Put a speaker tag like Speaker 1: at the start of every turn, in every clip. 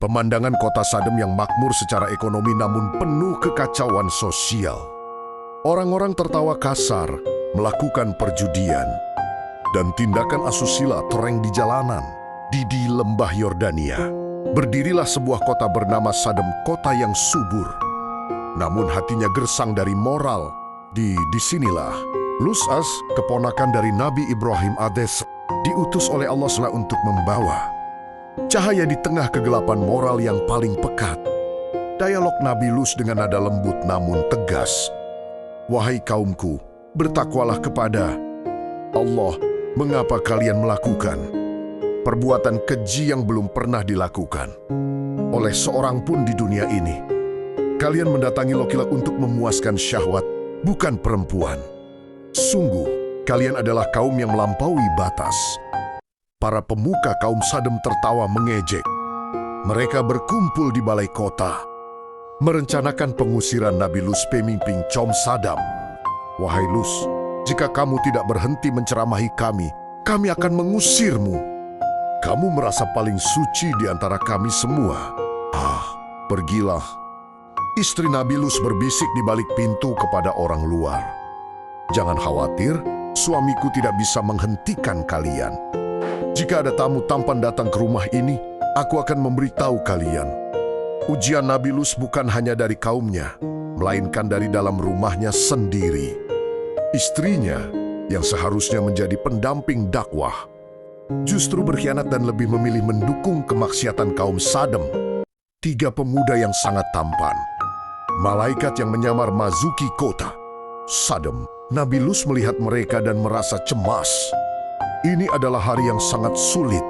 Speaker 1: Pemandangan kota Sadem yang makmur secara ekonomi namun penuh kekacauan sosial. Orang-orang tertawa kasar, melakukan perjudian, dan tindakan asusila tereng di jalanan. Di lembah Yordania, berdirilah sebuah kota bernama Sadem, kota yang subur. Namun hatinya gersang dari moral. Disinilah Lus'as, keponakan dari Nabi Ibrahim AS, diutus oleh Allah SWT untuk membawa cahaya di tengah kegelapan moral yang paling pekat. Dialog Nabi Lut dengan nada lembut namun tegas. Wahai kaumku, bertakwalah kepada Allah. Mengapa kalian melakukan perbuatan keji yang belum pernah dilakukan oleh seorang pun di dunia ini? Kalian mendatangi laki-laki untuk memuaskan syahwat, bukan perempuan. Sungguh, kalian adalah kaum yang melampaui batas. Para pemuka kaum Sadem tertawa mengejek. Mereka berkumpul di balai kota, merencanakan pengusiran Nabi Lut pemimpin kaum Sadem. Wahai Lut, jika kamu tidak berhenti menceramahi kami akan mengusirmu. Kamu merasa paling suci di antara kami semua. Pergilah. Istri Nabi Lut berbisik di balik pintu kepada orang luar. Jangan khawatir, suamiku tidak bisa menghentikan kalian. Jika ada tamu tampan datang ke rumah ini, aku akan memberitahu kalian. Ujian Nabi Lut bukan hanya dari kaumnya, melainkan dari dalam rumahnya sendiri. Istrinya, yang seharusnya menjadi pendamping dakwah, justru berkhianat dan lebih memilih mendukung kemaksiatan kaum Sadem. 3 pemuda yang sangat tampan, malaikat yang menyamar masuki kota Sadem. Nabi Lut melihat mereka dan merasa cemas. Ini adalah hari yang sangat sulit.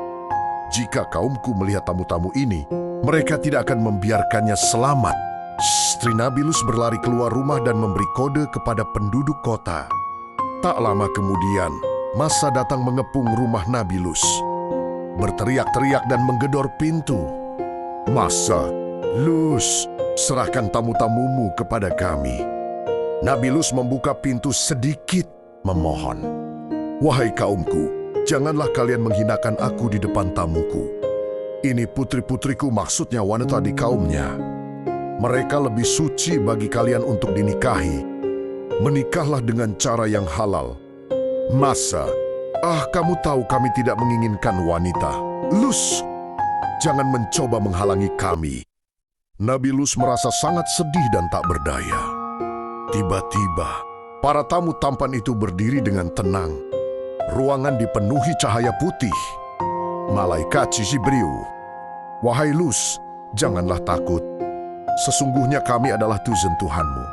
Speaker 1: Jika kaumku melihat tamu-tamu ini, mereka tidak akan membiarkannya selamat. Istri Nabi Lut berlari keluar rumah dan memberi kode kepada penduduk kota. Tak lama kemudian, massa datang mengepung rumah Nabi Lut, berteriak-teriak dan menggedor pintu. Massa, Lut, serahkan tamu-tamumu kepada kami. Nabi Lut membuka pintu sedikit, memohon. Wahai kaumku, janganlah kalian menghinakan aku di depan tamuku. Ini putri-putriku, maksudnya wanita di kaumnya. Mereka lebih suci bagi kalian untuk dinikahi. Menikahlah dengan cara yang halal. Masa, kamu tahu kami tidak menginginkan wanita. Lut, jangan mencoba menghalangi kami. Nabi Lut merasa sangat sedih dan tak berdaya. Tiba-tiba, para tamu tampan itu berdiri dengan tenang. Ruangan dipenuhi cahaya putih. Malaikat Jibril. Wahai Lut, janganlah takut. Sesungguhnya kami adalah Tuhanmu.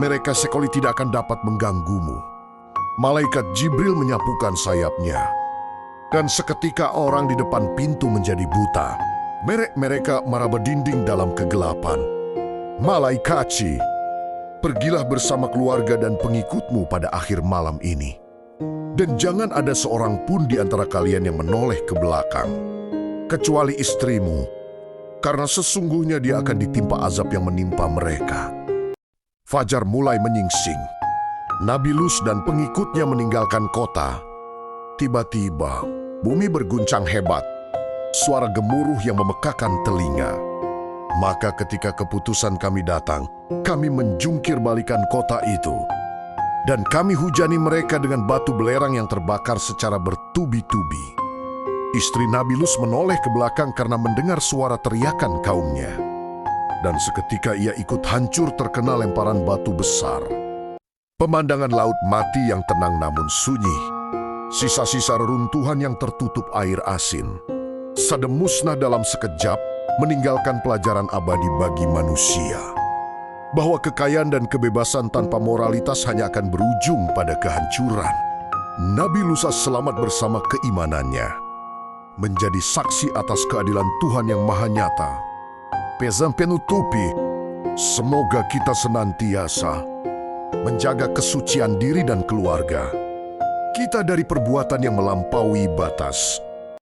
Speaker 1: Mereka sekali tidak akan dapat mengganggumu. Malaikat Jibril menyapukan sayapnya. Dan seketika orang di depan pintu menjadi buta. Mereka marah berdinding dalam kegelapan. Malaikat, pergilah bersama keluarga dan pengikutmu pada akhir malam ini. Dan jangan ada seorang pun di antara kalian yang menoleh ke belakang, kecuali istrimu, karena sesungguhnya dia akan ditimpa azab yang menimpa mereka. Fajar mulai menyingsing. Nabi Lut dan pengikutnya meninggalkan kota. Tiba-tiba, bumi berguncang hebat. Suara gemuruh yang memekakan telinga. Maka ketika keputusan kami datang, kami menjungkir balikan kota itu. Dan kami hujani mereka dengan batu belerang yang terbakar secara bertubi-tubi. Istri Nabi Lut menoleh ke belakang karena mendengar suara teriakan kaumnya. Dan seketika ia ikut hancur terkena lemparan batu besar. Pemandangan laut mati yang tenang namun sunyi. Sisa-sisa reruntuhan yang tertutup air asin. Sadem musnah dalam sekejap, meninggalkan pelajaran abadi bagi manusia. Bahwa kekayaan dan kebebasan tanpa moralitas hanya akan berujung pada kehancuran. Nabi Lut selamat bersama keimanannya, menjadi saksi atas keadilan Tuhan yang maha nyata. Pesan penutupi, semoga kita senantiasa menjaga kesucian diri dan keluarga kita dari perbuatan yang melampaui batas.